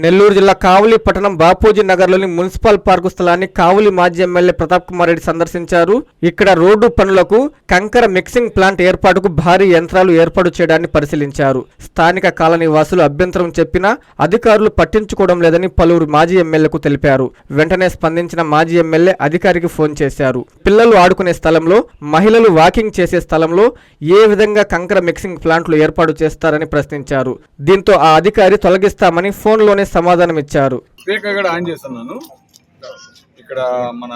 నెల్లూరు జిల్లా కావలి పట్టణం బాపూజీ నగర్లోని మున్సిపల్ పార్కు స్థలాన్ని కావలి మాజీ ఎమ్మెల్యే ప్రతాప్ కుమార్ రెడ్డి సందర్శించారు. ఇక్కడ రోడ్డు పనులకు కంకర మిక్సింగ్ ప్లాంట్ ఏర్పాటుకు భారీ యంత్రాలు ఏర్పాటు చేయడాన్ని పరిశీలించారు. స్థానిక కాలనీ వాసులు అభ్యంతరం చెప్పినా అధికారులు పట్టించుకోవడం లేదని పలువురు మాజీ ఎమ్మెల్యేకు తెలిపారు. వెంటనే స్పందించిన మాజీ ఎమ్మెల్యే అధికారికి ఫోన్ చేశారు. పిల్లలు ఆడుకునే స్థలంలో, మహిళలు వాకింగ్ చేసే స్థలంలో ఏ విధంగా కంకర మిక్సింగ్ ప్లాంట్లు ఏర్పాటు చేస్తారని ప్రశ్నించారు. దీంతో ఆ అధికారి తొలగిస్తామని ఫోన్లోనే సమాధానం ఇచ్చారు. స్పీకర్ కూడా ఆన్ చేస్తున్నాను. ఇక్కడ మన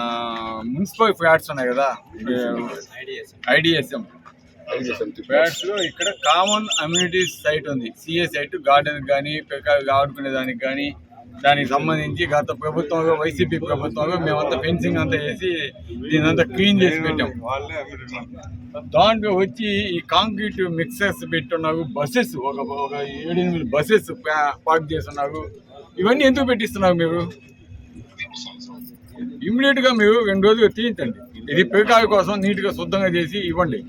మున్సిపల్ ఫ్లాట్స్ ఉన్నాయి కదా, ఐడిఎస్ఎం ఫ్లాట్స్ లో ఇక్కడ కామన్ అమ్యూనిటీస్ సైట్ ఉంది. సిఏ సైట్ గార్డెన్ కానీ పిల్లకాయలు ఆడుకునే దానికి కానీ దానికి సంబంధించి గత ప్రభుత్వంలో వైసీపీ ప్రభుత్వంలో మేమంతా ఫెన్సింగ్ అంతా వేసి దీనంతా క్లీన్ చేసి పెట్టాం. దాంట్లో వచ్చి ఈ కాంక్రీట్ మిక్సర్స్ పెట్టున్నారు. బస్సెస్ ఒక 7-8 బస్సెస్ పార్క్ చేస్తున్నారు. ఇవన్నీ ఎందుకు పెట్టిస్తున్నారు మీరు? ఇమ్మీడియట్ గా మీరు 2 రోజులు తీయించండి. ఇది పిల్లకాయల కోసం నీట్ గా శుద్ధంగా చేసి ఇవ్వండి.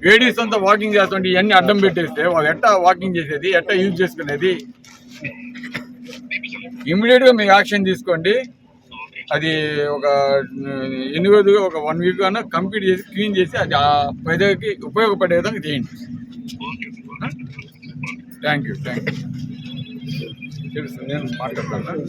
లేడీస్ అంతా వాకింగ్ చేస్తుంటే ఇవన్నీ అడ్డం పెట్టేస్తే వాళ్ళు ఎట్టా వాకింగ్ చేసేది, ఎట్టా యూజ్ చేసుకునేది? ఇమ్మీడియట్ గా మీరు యాక్షన్ తీసుకోండి. అది ఒక ఎన్ని రోజులు, ఒక 1 వీక్ అన్నా కంప్లీట్ చేసి క్లీన్ చేసి అది ఆ ప్రజలకి ఉపయోగపడే విధంగా చేయండి. Thank you. తెలుసు, నేను మాట్లాడతాను.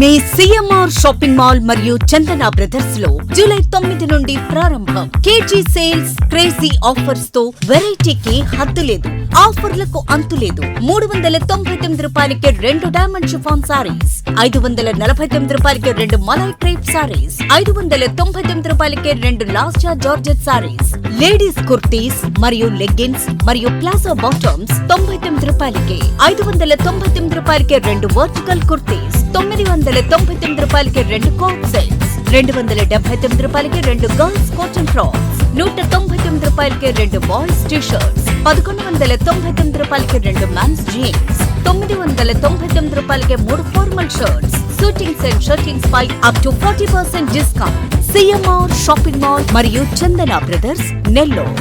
మీ సిఎంఆర్ షాపింగ్ మాల్ మరియు చందన బ్రదర్స్ లో జూలై 9 నుండి ప్రారంభం. కేజీ సేల్స్, క్రేజీ ఆఫర్స్ తో వెరైటీకి హద్దు లేదు. ఆఫర్లకు అంతు లేదు. 399 రూపాయలకి 2 డైమండ్ షిఫాన్ సారీస్, 549 రూపాయలకి 2 మలై క్రేప్ సారీస్, 599 రూపాయలకి 2 లాస్టా జార్జెట్ సారీస్, లేడీస్ కుర్తీస్ మరియు లెగ్గిన్స్ మరియు ప్లాజో బాటమ్స్ 99 రూపాయలకి, 599 రూపాయలకి 2 వర్టికల్ కుర్తీస్, 999 రూపాయలకి 2 కోట్ సెట్స్, 279 రూపాయలకి 2 గర్ల్స్ కాటన్ ఫ్రాక్స్, 199 రూపాయలకి 2 బాయ్స్ టీ షర్ట్స్, 1199 రూపాయలకి 2 మెన్స్ జీన్స్, 999 రూపాయలకి 3 formal shirts, shootings and shirtings పై up to 40% discount. CMR shopping mall మరియు చందన బ్రదర్స్, నెల్లూరు.